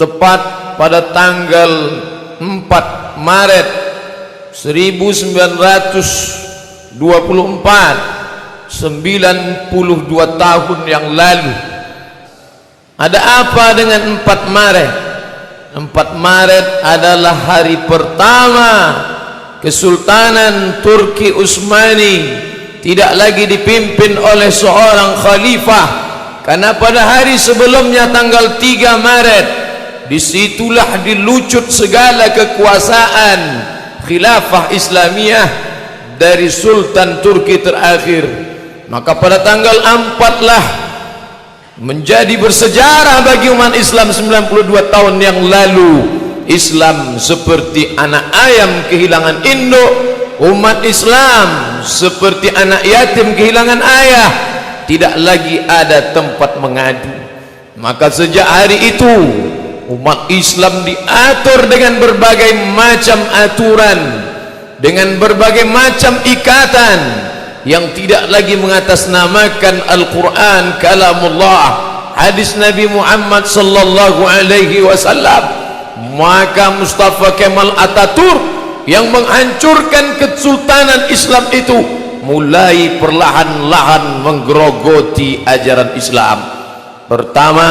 tepat pada tanggal 4 Maret 1924, 92 tahun yang lalu. Ada apa dengan 4 Maret? 4 Maret adalah hari pertama Kesultanan Turki Utsmani tidak lagi dipimpin oleh seorang khalifah, karena pada hari sebelumnya tanggal 3 Maret disitulah dilucut segala kekuasaan khilafah Islamiyah dari Sultan Turki terakhir. Maka pada tanggal 4 lah menjadi bersejarah bagi umat Islam. 92 tahun yang lalu Islam seperti anak ayam kehilangan induk, umat Islam seperti anak yatim kehilangan ayah, tidak lagi ada tempat mengadu. Maka sejak hari itu umat Islam diatur dengan berbagai macam aturan, dengan berbagai macam ikatan yang tidak lagi mengatasnamakan Al-Quran kalamullah, hadis Nabi Muhammad sallallahu alaihi wasallam. Maka Mustafa Kemal Atatürk yang menghancurkan kesultanan Islam itu mulai perlahan-lahan menggerogoti ajaran Islam. Pertama,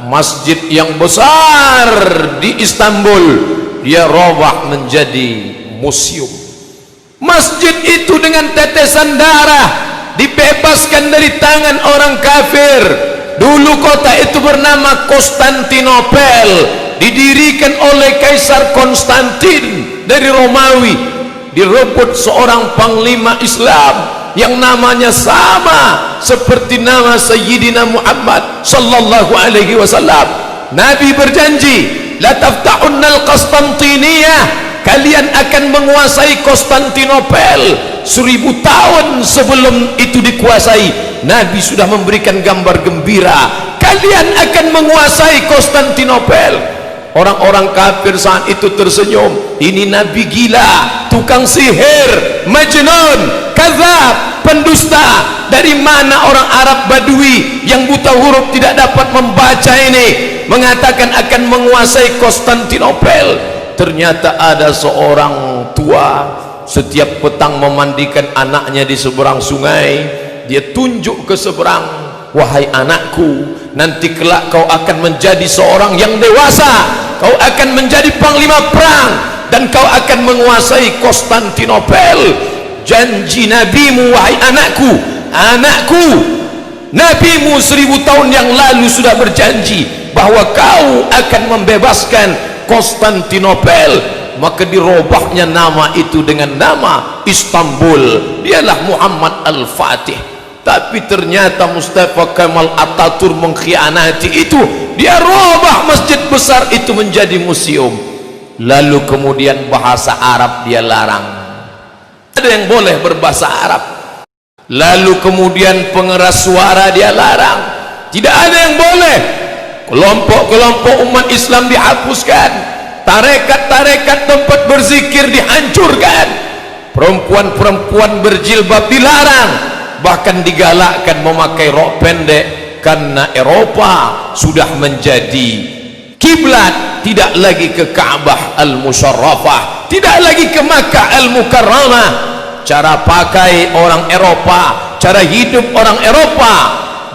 masjid yang besar di Istanbul dia robah menjadi museum. Masjid itu dengan tetesan darah dibebaskan dari tangan orang kafir. Dulu kota itu bernama Konstantinopel, didirikan oleh Kaisar Konstantin dari Romawi. Direbut seorang panglima Islam yang namanya sama seperti nama Sayyidina Muhammad sallallahu alaihi wasallam. Nabi berjanji, la taftahunnal Konstantiniyah, kalian akan menguasai Konstantinopel. 1000 tahun sebelum itu dikuasai, Nabi sudah memberikan gambar gembira, kalian akan menguasai Konstantinopel. Orang-orang kafir saat itu tersenyum, ini Nabi gila, tukang sihir, majnun, kadzab, pendusta. Dari mana orang Arab Badui yang buta huruf tidak dapat membaca ini mengatakan akan menguasai Konstantinopel? Ternyata ada seorang tua setiap petang memandikan anaknya di seberang sungai. Dia tunjuk ke seberang, wahai anakku, nanti kelak kau akan menjadi seorang yang dewasa, kau akan menjadi panglima perang, dan kau akan menguasai Konstantinopel. Janji nabimu, wahai anakku, anakku, nabimu 1000 tahun yang lalu sudah berjanji bahwa kau akan membebaskan Konstantinopel. Maka dirobahnya nama itu dengan nama Istanbul, dialah Muhammad Al-Fatih. Tapi ternyata Mustafa Kemal Atatürk mengkhianati itu, dia robah masjid besar itu menjadi museum. Lalu kemudian bahasa Arab dia larang, ada yang boleh berbahasa Arab. Lalu kemudian pengeras suara dia larang, tidak ada yang boleh. Kelompok-kelompok umat Islam dihapuskan, tarekat-tarekat tempat berzikir dihancurkan, perempuan-perempuan berjilbab dilarang, bahkan digalakkan memakai rok pendek karena Eropa sudah menjadi kiblat, tidak lagi ke Ka'bah Al-Musharrafah, tidak lagi ke Makkah Al-Mukarramah. Cara pakai orang Eropa, cara hidup orang Eropa,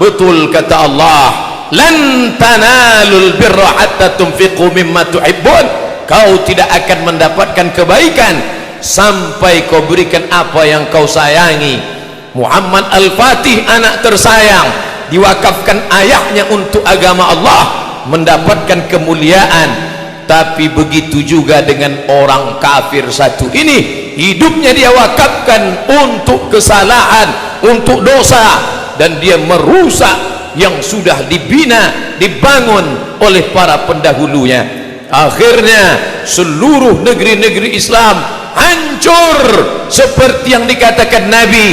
betul kata Allah, lan tanalul birra hatta tunfiqu mimma tuhibbun, kau tidak akan mendapatkan kebaikan sampai kau berikan apa yang kau sayangi. Muhammad Al-Fatih, anak tersayang, diwakafkan ayahnya untuk agama Allah, mendapatkan kemuliaan. Tapi begitu juga dengan orang kafir satu ini, hidupnya dia wakafkan untuk kesalahan, untuk dosa, dan dia merusak yang sudah dibina, dibangun oleh para pendahulunya. Akhirnya seluruh negeri-negeri Islam hancur seperti yang dikatakan Nabi,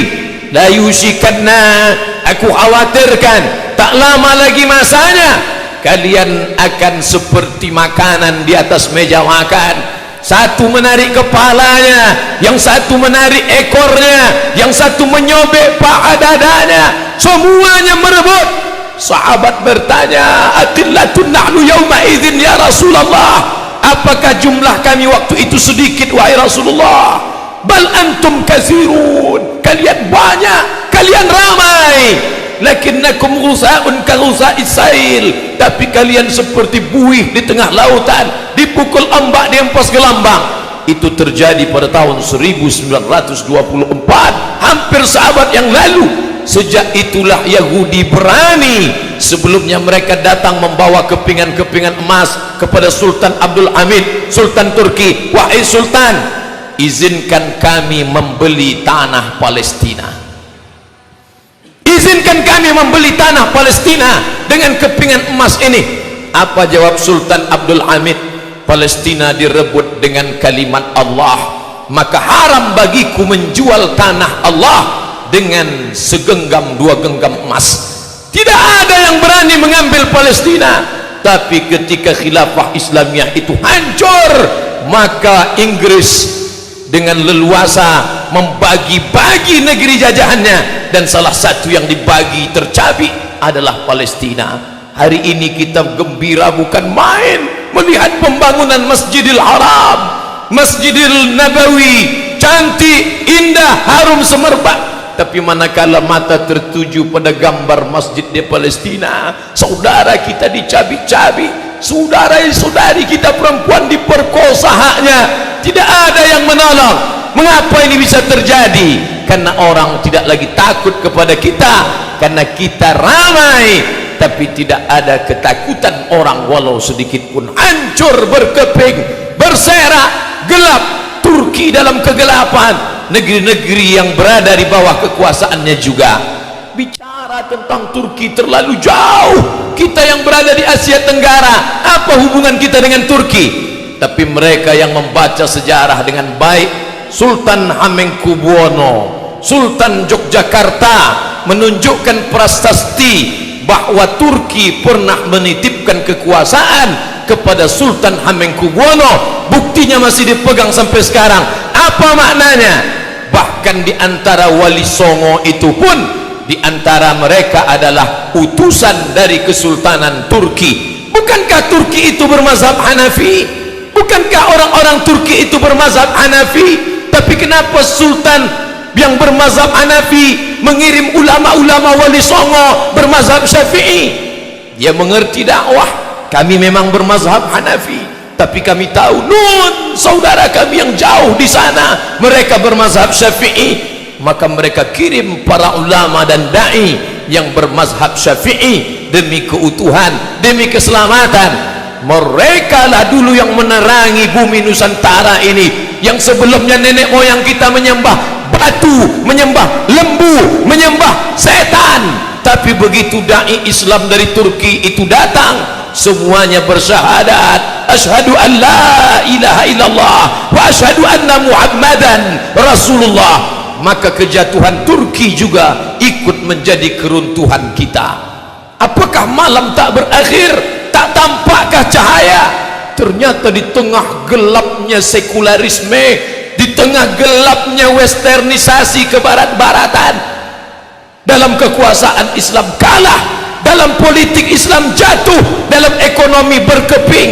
la yusikanna, aku khawatirkan tak lama lagi masanya kalian akan seperti makanan di atas meja makan, satu menarik kepalanya, yang satu menarik ekornya, yang satu menyobek paha dadanya, semuanya merebut Sahabat bertanya, aqillatun nahnu yawma idzin ya Rasulullah, apakah jumlah kami waktu itu sedikit wahai Rasulullah? Bal antum katsirun, kalian banyak, kalian ramai. Lakinnakum ghusaa'un ka ghusa'is sail, tapi kalian seperti buih di tengah lautan, dipukul ombak dihempas gelambang. Itu terjadi pada tahun 1924, hampir sahabat yang lalu. Sejak itulah Yahudi berani. Sebelumnya mereka datang membawa kepingan-kepingan emas kepada Sultan Abdul Hamid, Sultan Turki. Wahai Sultan, izinkan kami membeli tanah Palestina, izinkan kami membeli tanah Palestina dengan kepingan emas ini. Apa jawab Sultan Abdul Hamid? Palestina direbut dengan kalimat Allah, maka haram bagiku menjual tanah Allah dengan segenggam dua genggam emas. Tidak ada yang berani mengambil Palestina. Tapi ketika khilafah Islamiyah itu hancur, maka Inggris dengan leluasa membagi-bagi negeri jajahannya, dan salah satu yang dibagi tercabik adalah Palestina. Hari ini kita gembira bukan main melihat pembangunan Masjidil Haram, Masjidil Nabawi, cantik, indah, harum semerbak. Tapi manakala mata tertuju pada gambar masjid di Palestina, saudara kita dicabik-cabik, saudara-saudari kita perempuan diperkosa haknya, tidak ada yang menolong. Mengapa ini bisa terjadi? Karena orang tidak lagi takut kepada kita, karena kita ramai, tapi tidak ada ketakutan orang walau sedikit pun. Hancur, berkeping, berserak, gelap. Turki dalam kegelapan, negeri-negeri yang berada di bawah kekuasaannya juga. Bicara tentang Turki terlalu jauh. Kita yang berada di Asia Tenggara, apa hubungan kita dengan Turki? Tapi mereka yang membaca sejarah dengan baik, Sultan Hamengkubuwono, Sultan Yogyakarta menunjukkan prasasti bahwa Turki pernah menitipkan kekuasaan kepada Sultan Hamengkubuwono. Buktinya masih dipegang sampai sekarang. Apa maknanya? Bahkan di antara wali songo itu pun, di antara mereka adalah utusan dari Kesultanan Turki. Bukankah Turki itu bermazhab Hanafi? Bukankah orang-orang Turki itu bermazhab Hanafi? Tapi kenapa Sultan yang bermazhab Hanafi mengirim ulama-ulama wali songo bermazhab Syafi'i? Dia mengerti dakwah. Kami memang bermazhab Hanafi, tapi kami tahu nun saudara kami yang jauh di sana mereka bermazhab Syafi'i, maka mereka kirim para ulama dan dai yang bermazhab Syafi'i demi keutuhan, demi keselamatan. Mereka lah dulu yang menerangi bumi Nusantara ini, yang sebelumnya nenek moyang kita menyembah batu, menyembah lembu, menyembah setan. Tapi begitu dai Islam dari Turki itu datang, semuanya bersyahadat, asyhadu an la ilaha illallah wa asyhadu anna muhammadan rasulullah. Maka kejatuhan Turki juga ikut menjadi keruntuhan kita. Apakah malam tak berakhir? Tak tampakkah cahaya? Ternyata di tengah gelapnya sekularisme, di tengah gelapnya westernisasi kebarat-baratan, dalam kekuasaan Islam kalah, dalam politik Islam jatuh, dalam ekonomi berkeping.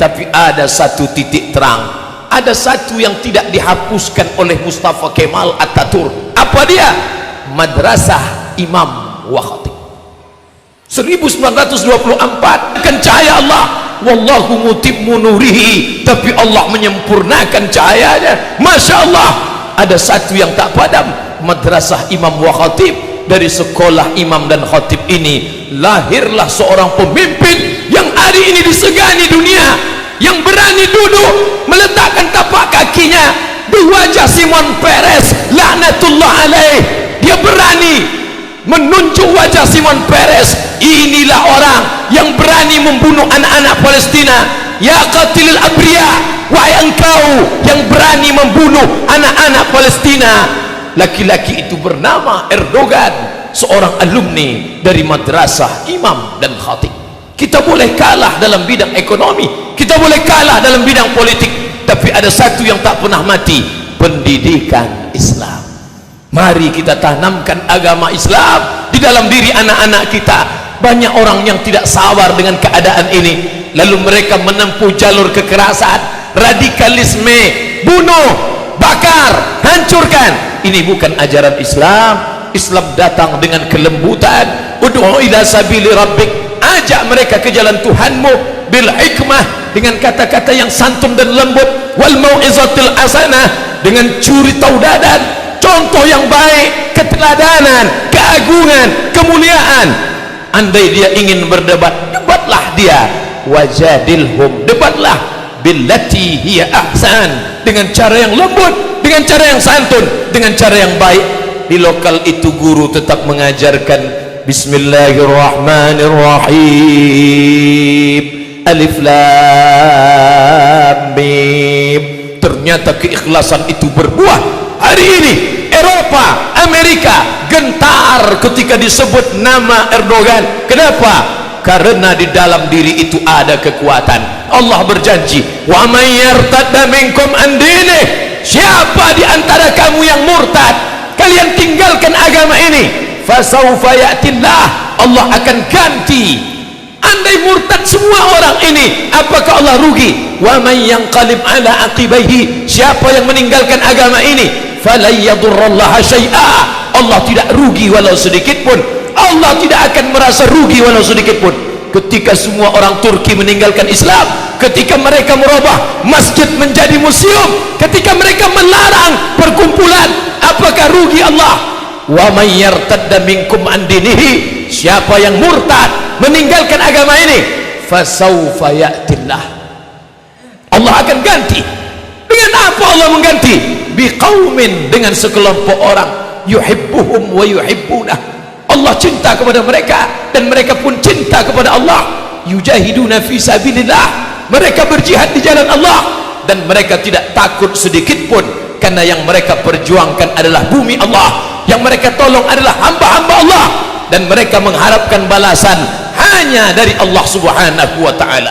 Tapi ada satu titik terang, ada satu yang tidak dihapuskan oleh Mustafa Kemal Atatürk. Apa dia? Madrasah Imam wa Khatib. 1924 akan cahaya Allah, wallahu mutimmu nurihi, tapi Allah menyempurnakan cahayanya. Masya Allah, ada satu yang tak padam, Madrasah Imam wa Khatib. Dari sekolah imam dan khatib ini lahirlah seorang pemimpin yang hari ini disegani dunia, yang berani duduk meletakkan tapak kakinya di wajah Simon Peres laknatullah alaih. Dia berani menunjuk wajah Simon Peres. Inilah orang yang berani membunuh anak-anak Palestina. Ya qatilul abriya, wahai engkau yang berani membunuh anak-anak Palestina. Laki-laki itu bernama Erdogan, seorang alumni dari Madrasah Imam dan Khatib. Kita boleh kalah dalam bidang ekonomi, kita boleh kalah dalam bidang politik, tapi ada satu yang tak pernah mati, pendidikan Islam. Mari kita tanamkan agama Islam di dalam diri anak-anak kita. banyak orang yang tidak sabar dengan keadaan ini, lalu mereka menempuh jalur kekerasan, radikalisme, bunuh, bakar, hancurkan. Ini bukan ajaran Islam. Islam datang dengan kelembutan. Ud'u ila sabili rabbik, ajak mereka ke jalan Tuhanmu bil hikmah, dengan kata-kata yang santun dan lembut, wal mau'izatil hasanah, dengan curi taudadan, contoh yang baik, keteladanan, keagungan, kemuliaan. Andai dia ingin berdebat, debatlah dia. Wajadilhum, debatlah billati hiya ahsan, dengan cara yang lembut, dengan cara yang santun, dengan cara yang baik. Di lokal itu guru tetap mengajarkan Bismillahirrahmanirrahim, Alif Lam Mim. Ternyata keikhlasan itu berbuah. Hari ini Eropa, Amerika gentar ketika disebut nama Erdogan. Kenapa? Karena di dalam diri itu ada kekuatan. Allah berjanji, wa may yartadda minkum an dinih, siapa di antara kamu yang murtad, kalian tinggalkan agama ini, fasawfa ya'tillah, Allah akan ganti. Andai murtad semua orang ini, apakah Allah rugi? Wa may yanqalib ala aqibaihi, siapa yang meninggalkan agama ini, falan yadurrallaha syai'a, Allah tidak rugi walau sedikit pun. Allah tidak akan merasa rugi walau sedikit pun. Ketika semua orang Turki meninggalkan Islam, ketika mereka merubah masjid menjadi museum, ketika mereka melarang perkumpulan, apakah rugi Allah? Wa may yartadda minkum an dinihi, siapa yang murtad meninggalkan agama ini, fasawfa ya'tillah, Allah akan ganti. Dengan apa Allah mengganti? Biqaumin, dengan sekelompok orang, yuhibbuhum wa yuhibbunah, Allah cinta kepada mereka dan mereka pun cinta kepada Allah. Yujahiduna fi sabilillah, mereka berjihad di jalan Allah dan mereka tidak takut sedikit pun, karena yang mereka perjuangkan adalah bumi Allah, yang mereka tolong adalah hamba-hamba Allah, dan mereka mengharapkan balasan hanya dari Allah Subhanahu wa ta'ala.